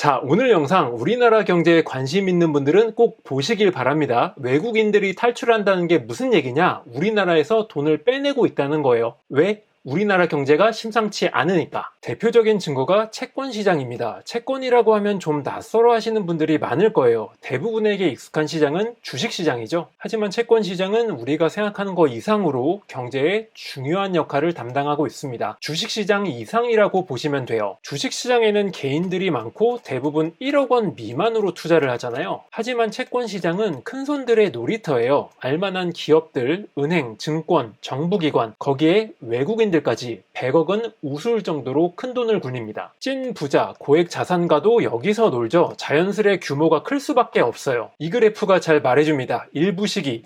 자, 오늘 영상 우리나라 경제에 관심 있는 분들은 꼭 보시길 바랍니다. 외국인들이 탈출한다는 게 무슨 얘기냐? 우리나라에서 돈을 빼내고 있다는 거예요. 왜? 우리나라 경제가 심상치 않으니까. 대표적인 증거가 채권 시장입니다. 채권이라고 하면 좀 낯설어 하시는 분들이 많을 거예요. 대부분에게 익숙한 시장은 주식 시장이죠. 하지만 채권 시장은 우리가 생각하는 것 이상으로 경제에 중요한 역할을 담당하고 있습니다. 주식 시장 이상이라고 보시면 돼요. 주식 시장에는 개인들이 많고 대부분 1억 원 미만으로 투자를 하잖아요. 하지만 채권 시장은 큰 손들의 놀이터예요. 알만한 기업들, 은행, 증권, 정부기관, 거기에 외국인 들까지 100억은 우스울 정도로 큰 돈을 굴립니다. 찐 부자, 고액 자산가도 여기서 놀죠. 자연스레 규모가 클 수밖에 없어요. 이 그래프가 잘 말해줍니다. 일부 시기,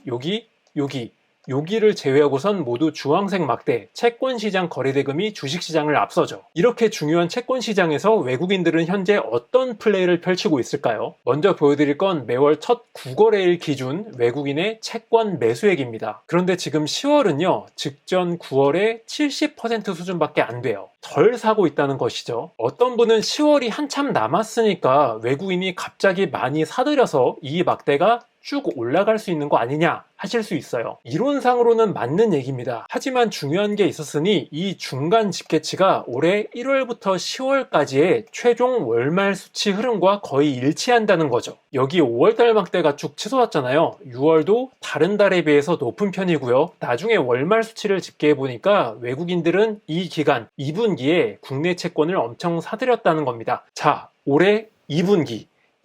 여기를 제외하고선 모두 주황색 막대, 채권시장 거래대금이 주식시장을 앞서죠. 이렇게 중요한 채권시장에서 외국인들은 현재 어떤 플레이를 펼치고 있을까요? 먼저 보여드릴 건 매월 첫 9거래일 기준 외국인의 채권 매수액입니다. 그런데 지금 10월은요, 직전 9월의 70% 수준밖에 안 돼요. 덜 사고 있다는 것이죠. 어떤 분은 10월이 한참 남았으니까 외국인이 갑자기 많이 사들여서 이 막대가 쭉 올라갈 수 있는 거 아니냐 하실 수 있어요. 이론상으로는 맞는 얘기입니다. 하지만 중요한 게 있었으니 이 중간 집계치가 올해 1월부터 10월까지의 최종 월말 수치 흐름과 거의 일치한다는 거죠. 여기 5월달 막대가 쭉 치솟았잖아요. 6월도 다른 달에 비해서 높은 편이고요. 나중에 월말 수치를 집계해 보니까 외국인들은 이 기간 2분기에 국내 채권을 엄청 사들였다는 겁니다. 자, 올해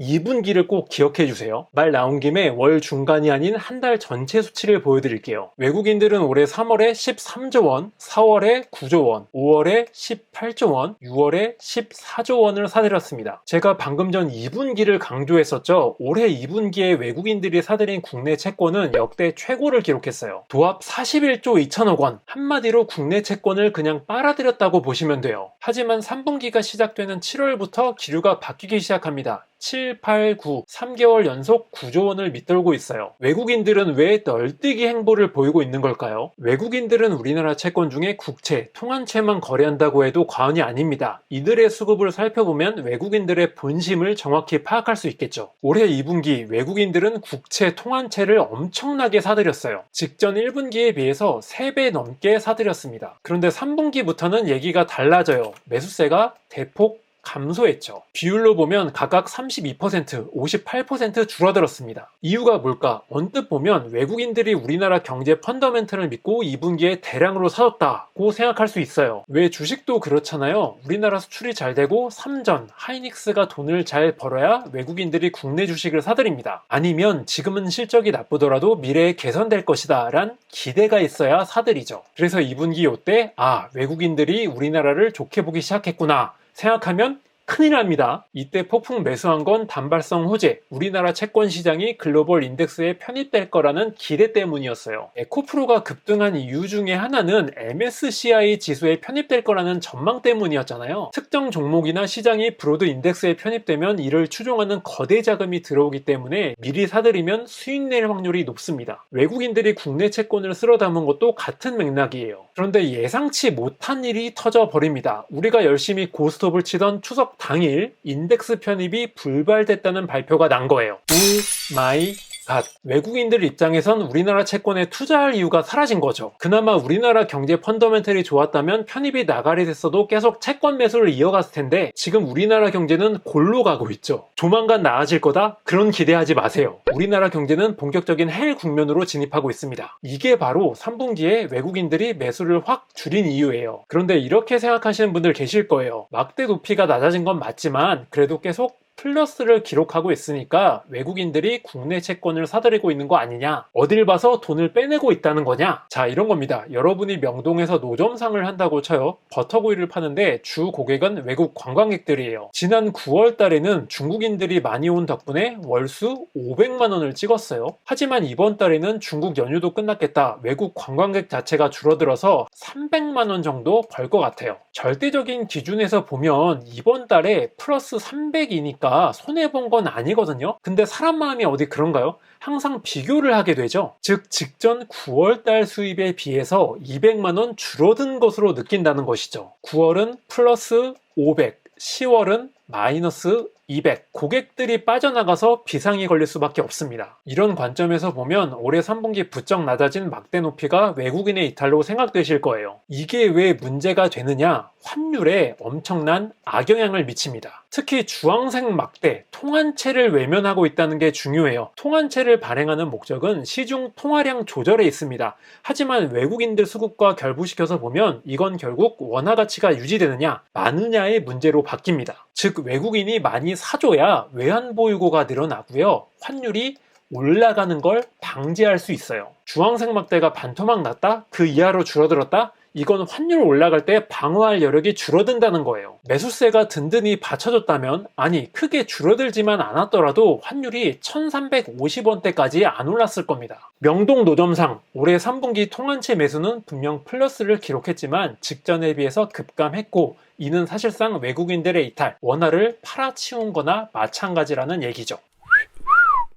2분기를 꼭 기억해 주세요. 말 나온 김에 월 중간이 아닌 한 달 전체 수치를 보여드릴게요. 외국인들은 올해 3월에 13조 원, 4월에 9조 원, 5월에 18조 원, 6월에 14조 원을 사들였습니다. 제가 방금 전 2분기를 강조했었죠. 올해 2분기에 외국인들이 사들인 국내 채권은 역대 최고를 기록했어요. 도합 41조 2천억 원. 한마디로 국내 채권을 그냥 빨아들였다고 보시면 돼요. 하지만 3분기가 시작되는 7월부터 기류가 바뀌기 시작합니다. 7, 8, 9, 3개월 연속 9조 원을 밑돌고 있어요. 외국인들은 왜 널뛰기 행보를 보이고 있는 걸까요? 외국인들은 우리나라 채권 중에 국채, 통한채만 거래한다고 해도 과언이 아닙니다. 이들의 수급을 살펴보면 외국인들의 본심을 정확히 파악할 수 있겠죠. 올해 2분기 외국인들은 국채, 통한채를 엄청나게 사들였어요. 직전 1분기에 비해서 3배 넘게 사들였습니다. 그런데 3분기부터는 얘기가 달라져요. 매수세가 대폭 감소했죠. 비율로 보면 각각 32%, 58% 줄어들었습니다. 이유가 뭘까? 언뜻 보면 외국인들이 우리나라 경제 펀더멘털을 믿고 2분기에 대량으로 사줬다고 생각할 수 있어요. 왜 주식도 그렇잖아요. 우리나라 수출이 잘 되고 삼전, 하이닉스가 돈을 잘 벌어야 외국인들이 국내 주식을 사들입니다. 아니면 지금은 실적이 나쁘더라도 미래에 개선될 것이다 란 기대가 있어야 사들이죠. 그래서 2분기 이때 외국인들이 우리나라를 좋게 보기 시작했구나 생각하면 큰일 납니다. 이때 폭풍 매수한 건 단발성 호재, 우리나라 채권 시장이 글로벌 인덱스에 편입될 거라는 기대 때문이었어요. 에코프로가 급등한 이유 중에 하나는 MSCI 지수에 편입될 거라는 전망 때문이었잖아요. 특정 종목이나 시장이 브로드 인덱스에 편입되면 이를 추종하는 거대 자금이 들어오기 때문에 미리 사들이면 수익 낼 확률이 높습니다. 외국인들이 국내 채권을 쓸어 담은 것도 같은 맥락이에요. 그런데 예상치 못한 일이 터져버립니다. 우리가 열심히 고스톱을 치던 추석 당일 인덱스 편입이 불발됐다는 발표가 난 거예요. 오 마이 갓. 외국인들 입장에선 우리나라 채권에 투자할 이유가 사라진 거죠. 그나마 우리나라 경제 펀더멘털이 좋았다면 편입이 나가리 됐어도 계속 채권 매수를 이어갔을 텐데 지금 우리나라 경제는 골로 가고 있죠. 조만간 나아질 거다? 그런 기대하지 마세요. 우리나라 경제는 본격적인 헬 국면으로 진입하고 있습니다. 이게 바로 3분기에 외국인들이 매수를 확 줄인 이유예요. 그런데 이렇게 생각하시는 분들 계실 거예요. 막대 높이가 낮아진 건 맞지만 그래도 계속 플러스를 기록하고 있으니까 외국인들이 국내 채권을 사들이고 있는 거 아니냐? 어딜 봐서 돈을 빼내고 있다는 거냐? 자, 이런 겁니다. 여러분이 명동에서 노점상을 한다고 쳐요. 버터구이를 파는데 주 고객은 외국 관광객들이에요. 지난 9월 달에는 중국인들이 많이 온 덕분에 월수 500만 원을 찍었어요. 하지만 이번 달에는 중국 연휴도 끝났겠다. 외국 관광객 자체가 줄어들어서 300만 원 정도 벌 것 같아요. 절대적인 기준에서 보면 이번 달에 플러스 300이니까 손해본 건 아니거든요. 근데 사람 마음이 어디 그런가요? 항상 비교를 하게 되죠. 즉 직전 9월달 수입에 비해서 200만원 줄어든 것으로 느낀다는 것이죠. 9월은 플러스 500, 10월은 마이너스 200, 고객들이 빠져나가서 비상이 걸릴 수밖에 없습니다. 이런 관점에서 보면 올해 3분기 부쩍 낮아진 막대 높이가 외국인의 이탈로 생각되실 거예요. 이게 왜 문제가 되느냐? 환율에 엄청난 악영향을 미칩니다. 특히 주황색 막대, 통한채를 외면하고 있다는 게 중요해요. 통한채를 발행하는 목적은 시중 통화량 조절에 있습니다. 하지만 외국인들 수급과 결부시켜서 보면 이건 결국 원화 가치가 유지되느냐, 마느냐의 문제로 바뀝니다. 즉 외국인이 많이 사줘야 외환 보유고가 늘어나고요. 환율이 올라가는 걸 방지할 수 있어요. 주황색 막대가 반토막 났다? 그 이하로 줄어들었다? 이건 환율 올라갈 때 방어할 여력이 줄어든다는 거예요. 매수세가 든든히 받쳐줬다면, 아니 크게 줄어들지만 않았더라도 환율이 1350원대까지 안 올랐을 겁니다. 명동 노점상 올해 3분기 통한채 매수는 분명 플러스를 기록했지만 직전에 비해서 급감했고, 이는 사실상 외국인들의 이탈, 원화를 팔아치운 거나 마찬가지라는 얘기죠.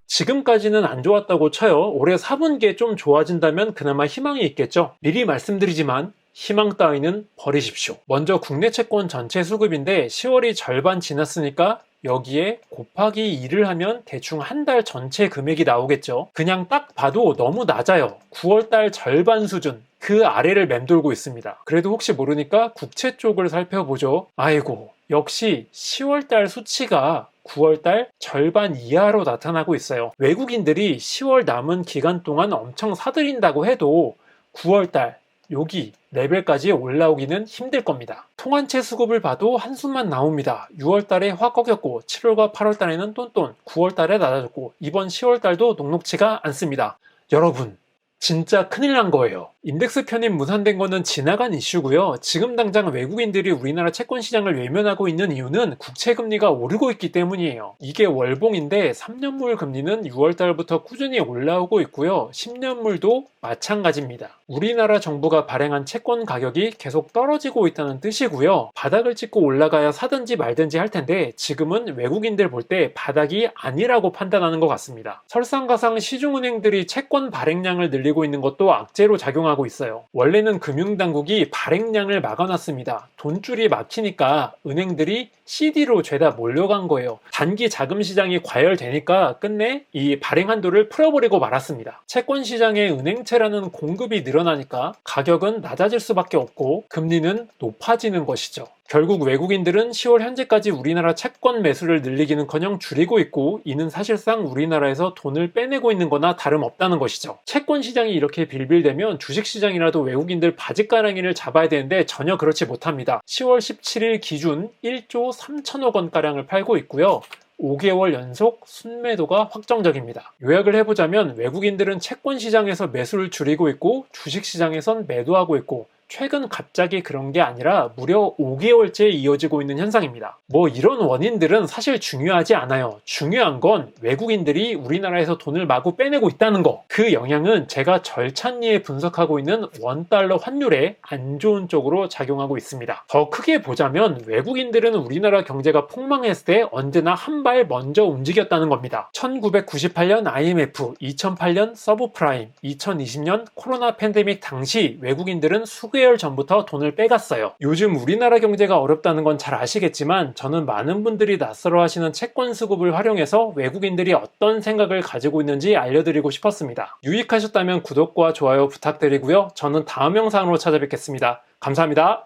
지금까지는 안 좋았다고 쳐요. 올해 4분기에 좀 좋아진다면 그나마 희망이 있겠죠. 미리 말씀드리지만 희망 따위는 버리십시오. 먼저 국내 채권 전체 수급인데 10월이 절반 지났으니까 여기에 곱하기 2를 하면 대충 한 달 전체 금액이 나오겠죠. 그냥 딱 봐도 너무 낮아요. 9월달 절반 수준, 그 아래를 맴돌고 있습니다. 그래도 혹시 모르니까 국채 쪽을 살펴보죠. 아이고, 역시 10월달 수치가 9월달 절반 이하로 나타나고 있어요. 외국인들이 10월 남은 기간 동안 엄청 사들인다고 해도 9월달 여기 레벨까지 올라오기는 힘들 겁니다. 통한채 수급을 봐도 한숨만 나옵니다. 6월달에 확 꺾였고 7월과 8월달에는 똔똔, 9월달에 낮아졌고 이번 10월달도 녹록치가 않습니다. 여러분, 진짜 큰일 난 거예요. 인덱스 편입 무산된 거는 지나간 이슈고요. 지금 당장 외국인들이 우리나라 채권 시장을 외면하고 있는 이유는 국채 금리가 오르고 있기 때문이에요. 이게 월봉인데 3년물 금리는 6월달부터 꾸준히 올라오고 있고요. 10년물도 마찬가지입니다. 우리나라 정부가 발행한 채권 가격이 계속 떨어지고 있다는 뜻이고요. 바닥을 찍고 올라가야 사든지 말든지 할 텐데 지금은 외국인들 볼 때 바닥이 아니라고 판단하는 것 같습니다. 설상가상 시중은행들이 채권 발행량을 늘리고 있는 것도 악재로 작용하고 있어요. 원래는 금융당국이 발행량을 막아놨습니다. 돈줄이 막히니까 은행들이 CD로 죄다 몰려간 거예요. 단기 자금 시장이 과열되니까 끝내 이 발행 한도를 풀어버리고 말았습니다. 채권 시장에 은행채라는 공급이 늘어나니까 가격은 낮아질 수밖에 없고 금리는 높아지는 것이죠. 결국 외국인들은 10월 현재까지 우리나라 채권 매수를 늘리기는커녕 줄이고 있고, 이는 사실상 우리나라에서 돈을 빼내고 있는 거나 다름없다는 것이죠. 채권 시장이 이렇게 빌빌대면 주식 시장이라도 외국인들 바지가랑이를 잡아야 되는데 전혀 그렇지 못합니다. 10월 17일 기준 1조 3천억 원가량을 팔고 있고요. 5개월 연속 순매도가 확정적입니다. 요약을 해보자면 외국인들은 채권 시장에서 매수를 줄이고 있고 주식 시장에선 매도하고 있고, 최근 갑자기 그런 게 아니라 무려 5개월째 이어지고 있는 현상입니다. 뭐 이런 원인들은 사실 중요하지 않아요. 중요한 건 외국인들이 우리나라에서 돈을 마구 빼내고 있다는 거. 그 영향은 제가 절찬리에 분석하고 있는 원달러 환율에 안 좋은 쪽으로 작용하고 있습니다. 더 크게 보자면 외국인들은 우리나라 경제가 폭망했을 때 언제나 한 발 먼저 움직였다는 겁니다. 1998년 IMF, 2008년 서브프라임, 2020년 코로나 팬데믹 당시 외국인들은 수개월 전부터 돈을 빼갔어요. 요즘 우리나라 경제가 어렵다는 건 잘 아시겠지만 저는 많은 분들이 낯설어 하시는 채권 수급을 활용해서 외국인들이 어떤 생각을 가지고 있는지 알려드리고 싶었습니다. 유익하셨다면 구독과 좋아요 부탁드리고요. 저는 다음 영상으로 찾아뵙겠습니다. 감사합니다.